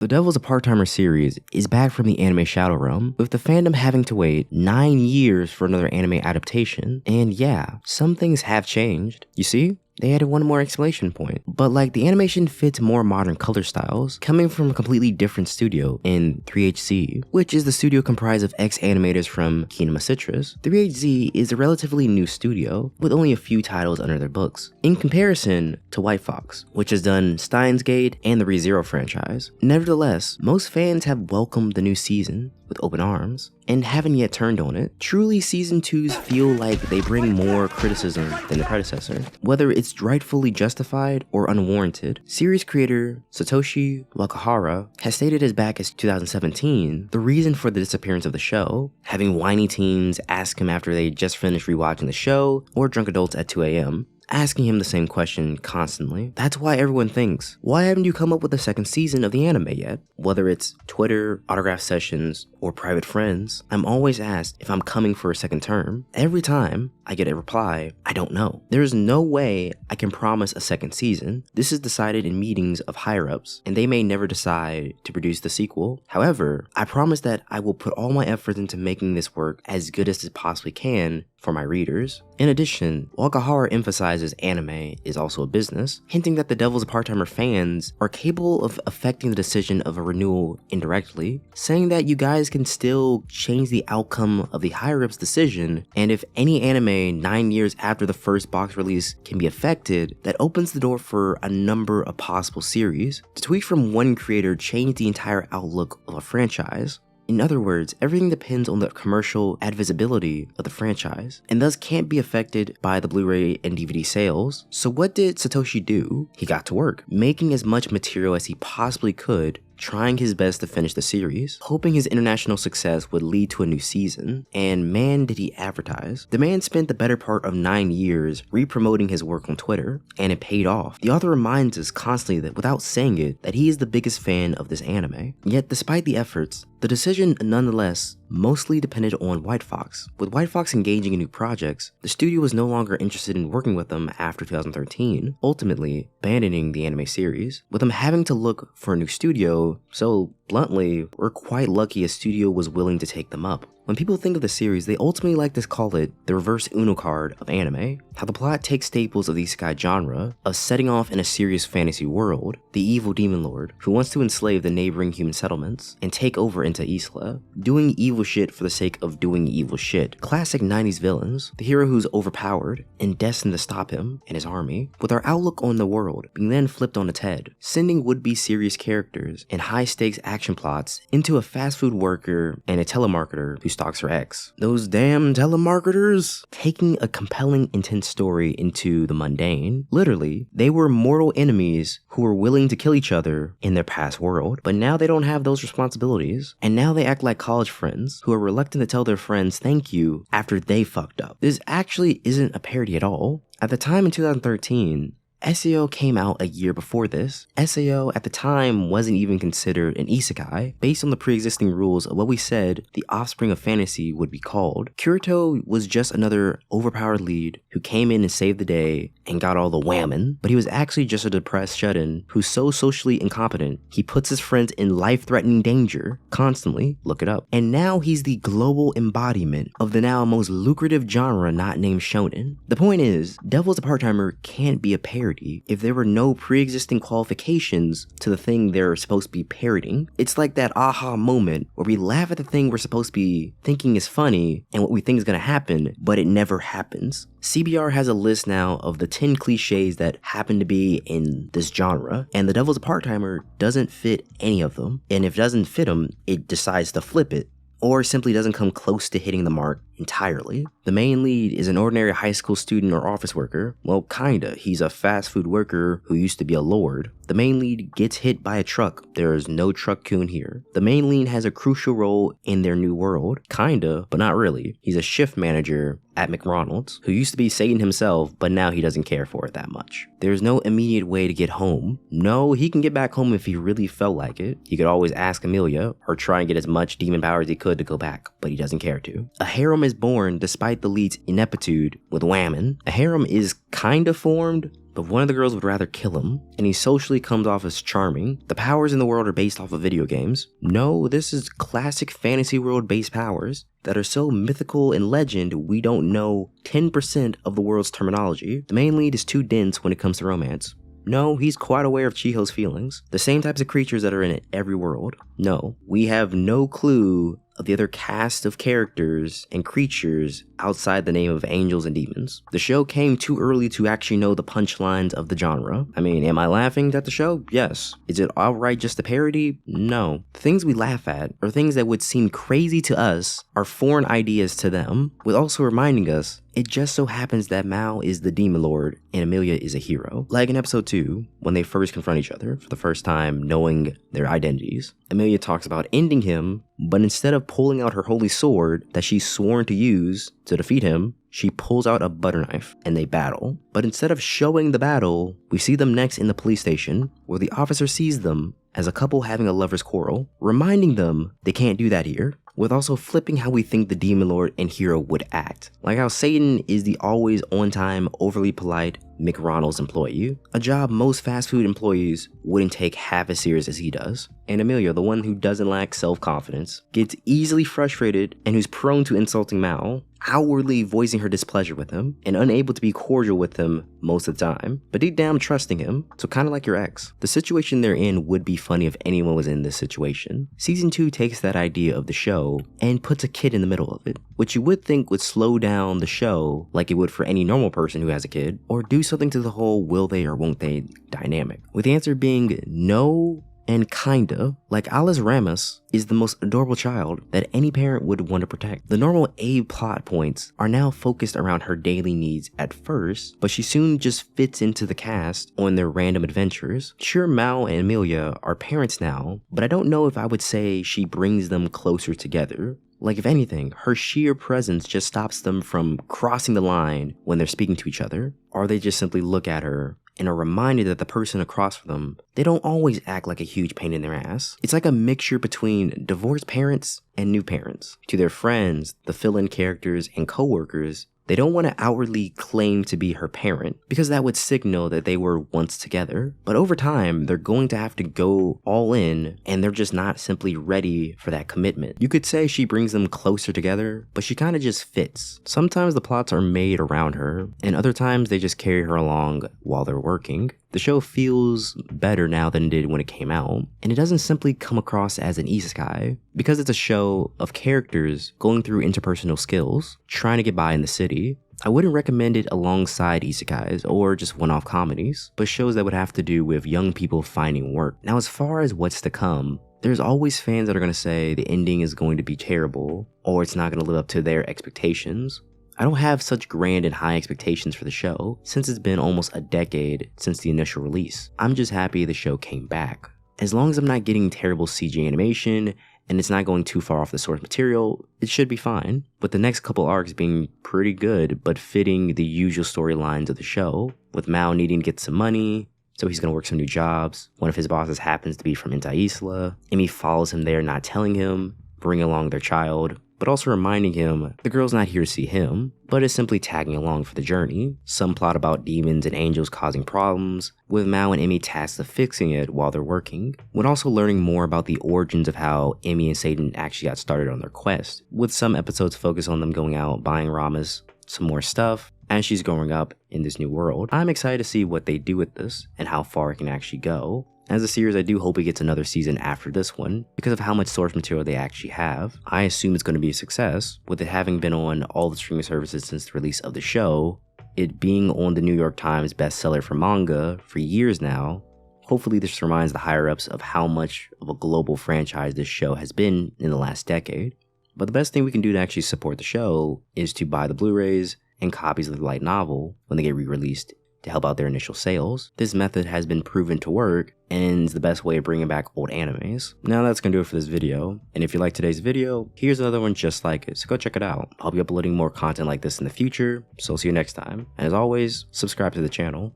The Devil's a Part-Timer series is back from the anime Shadow Realm, with the fandom having to wait 9 years for another anime adaptation, and yeah, some things have changed. You see? They added one more exclamation point. But like, the animation fits more modern color styles, coming from a completely different studio in 3HZ, which is the studio comprised of ex-animators from Kinema Citrus. 3HZ is a relatively new studio, with only a few titles under their books, in comparison to White Fox, which has done Steins Gate and the ReZero franchise. Nevertheless, most fans have welcomed the new season with open arms, and haven't yet turned on it. Truly, Season 2s feel like they bring more criticism than the predecessor, whether it's rightfully justified or unwarranted. Series creator Satoshi Wakahara has stated as back as 2017 the reason for the disappearance of the show, having whiny teens ask him after they just finished rewatching the show, or drunk adults at 2 a.m., asking him the same question constantly. That's why everyone thinks, why haven't you come up with a second season of the anime yet? Whether it's Twitter, autograph sessions, or private friends, I'm always asked if I'm coming for a second term. Every time, I get a reply, I don't know. There is no way I can promise a second season. This is decided in meetings of higher-ups, and they may never decide to produce the sequel. However, I promise that I will put all my effort into making this work as good as it possibly can for my readers. In addition, Wakahara emphasizes anime is also a business, hinting that the Devil's a Part-Timer fans are capable of affecting the decision of a renewal indirectly, saying that you guys can still change the outcome of the higher-ups decision, and if any anime 9 years after the first box release can be affected, that opens the door for a number of possible series. The tweet from one creator changed the entire outlook of a franchise. In other words, everything depends on the commercial advisability of the franchise, and thus can't be affected by the Blu-ray and DVD sales. So what did Satoshi do? He got to work, making as much material as he possibly could, trying his best to finish the series, hoping his international success would lead to a new season, and man did he advertise. The man spent the better part of 9 years re-promoting his work on Twitter, and it paid off. The author reminds us constantly that without saying it, that he is the biggest fan of this anime. Yet despite the efforts, the decision nonetheless mostly depended on White Fox. With White Fox engaging in new projects, the studio was no longer interested in working with them after 2013, ultimately abandoning the anime series, with them having to look for a new studio. So bluntly, we're quite lucky a studio was willing to take them up. When people think of the series, they ultimately like to call it the reverse Uno card of anime, how the plot takes staples of the isekai genre, of setting off in a serious fantasy world, the evil demon lord who wants to enslave the neighboring human settlements and take over into Isla, doing evil shit for the sake of doing evil shit. Classic 90s villains, the hero who's overpowered and destined to stop him and his army, with our outlook on the world being then flipped on its head, sending would-be serious characters and high-stakes action plots into a fast food worker and a telemarketer who stalks her ex. Those damn telemarketers! Taking a compelling, intense story into the mundane. Literally, they were mortal enemies who were willing to kill each other in their past world, but now they don't have those responsibilities, and now they act like college friends who are reluctant to tell their friends thank you after they fucked up. This actually isn't a parody at all. At the time in 2013, SAO came out a year before this. SAO at the time wasn't even considered an isekai, based on the pre-existing rules of what we said the offspring of fantasy would be called. Kirito was just another overpowered lead who came in and saved the day and got all the whammon, but he was actually just a depressed shut-in who's so socially incompetent he puts his friends in life-threatening danger constantly. Look it up. And now he's the global embodiment of the now most lucrative genre not named shonen. The point is, Devil's a Part-Timer can't be a parody if there were no pre-existing qualifications to the thing they're supposed to be parodying. It's like that aha moment where we laugh at the thing we're supposed to be thinking is funny and what we think is going to happen, but it never happens. CBR has a list now of the 10 cliches that happen to be in this genre, and The Devil's a Part-Timer doesn't fit any of them, and if it doesn't fit them, it decides to flip it, or simply doesn't come close to hitting the mark entirely. The main lead is an ordinary high school student or office worker. Well, kinda. He's a fast food worker who used to be a lord. The main lead gets hit by a truck. There is no truck-kun here. The main lead has a crucial role in their new world. Kinda, but not really. He's a shift manager at McDonald's, who used to be Satan himself, but now he doesn't care for it that much. There's no immediate way to get home. No, he can get back home if he really felt like it. He could always ask Amelia, or try and get as much demon power as he could to go back, but he doesn't care to. A harem is born despite the lead's ineptitude with whammon. A harem is kinda formed, but one of the girls would rather kill him, and he socially comes off as charming. The powers in the world are based off of video games. No, this is classic fantasy world based powers that are so mythical and legend we don't know 10% of the world's terminology. The main lead is too dense when it comes to romance. No, he's quite aware of Chiho's feelings, the same types of creatures that are in every world. No, we have no clue of the other cast of characters and creatures outside the name of angels and demons. The show came too early to actually know the punchlines of the genre. I mean, am I laughing at the show? Yes. Is it outright just a parody? No. The things we laugh at, or things that would seem crazy to us, are foreign ideas to them, with also reminding us it just so happens that Maou is the demon lord and Emilia is a hero. Like in episode 2, when they first confront each other for the first time knowing their identities, Emilia talks about ending him, but instead of pulling out her holy sword that she's sworn to use to defeat him, she pulls out a butter knife and they battle. But instead of showing the battle, we see them next in the police station where the officer sees them as a couple having a lover's quarrel, reminding them they can't do that here, with also flipping how we think the demon lord and hero would act. Like how Satan is the always on time, overly polite McRonald's employee, a job most fast food employees wouldn't take half as serious as he does. And Emilia, the one who doesn't lack self-confidence, gets easily frustrated and who's prone to insulting Maou, outwardly voicing her displeasure with him and unable to be cordial with him most of the time, but deep down trusting him, so kind of like your ex. The situation they're in would be funny if anyone was in this situation. Season 2 takes that idea of the show and puts a kid in the middle of it, which you would think would slow down the show like it would for any normal person who has a kid, or do something to the whole will they or won't they dynamic, with the answer being no and kinda. Like Alice Ramos is the most adorable child that any parent would want to protect. The normal A plot points are now focused around her daily needs at first, but she soon just fits into the cast on their random adventures. Sure, Maou and Emilia are parents now, but I don't know if I would say she brings them closer together. Like if anything, her sheer presence just stops them from crossing the line when they're speaking to each other, or they just simply look at her and are reminded that the person across from them, they don't always act like a huge pain in their ass. It's like a mixture between divorced parents and new parents. To their friends, the fill-in characters, and co-workers, they don't want to outwardly claim to be her parent because that would signal that they were once together. But over time, they're going to have to go all in and they're just not simply ready for that commitment. You could say she brings them closer together, but she kind of just fits. Sometimes the plots are made around her and other times they just carry her along while they're working. The show feels better now than it did when it came out, and it doesn't simply come across as an isekai, because it's a show of characters going through interpersonal skills, trying to get by in the city. I wouldn't recommend it alongside isekais or just one-off comedies, but shows that would have to do with young people finding work. Now, as far as what's to come, there's always fans that are going to say the ending is going to be terrible, or it's not going to live up to their expectations. I don't have such grand and high expectations for the show, since it's been almost a decade since the initial release. I'm just happy the show came back. As long as I'm not getting terrible CG animation, and it's not going too far off the source material, it should be fine. With the next couple arcs being pretty good, but fitting the usual storylines of the show, with Maou needing to get some money, so he's gonna work some new jobs. One of his bosses happens to be from Isla. Emi follows him there, not telling him, bringing along their child, but also reminding him the girl's not here to see him, but is simply tagging along for the journey. Some plot about demons and angels causing problems, with Maou and Emi tasked with fixing it while they're working, when also learning more about the origins of how Emi and Satan actually got started on their quest, with some episodes focused on them going out, buying Rama's some more stuff, as she's growing up in this new world. I'm excited to see what they do with this, and how far it can actually go. As a series, I do hope it gets another season after this one, because of how much source material they actually have. I assume it's going to be a success, with it having been on all the streaming services since the release of the show, it being on the New York Times bestseller for manga for years now. Hopefully this reminds the higher-ups of how much of a global franchise this show has been in the last decade. But the best thing we can do to actually support the show is to buy the Blu-rays and copies of the light novel when they get re-released, to help out their initial sales. This method has been proven to work and is the best way of bringing back old animes. Now that's gonna do it for this video, and if you like today's video, here's another one just like it, so go check it out. I'll be uploading more content like this in the future, so I'll see you next time. And as always, subscribe to the channel.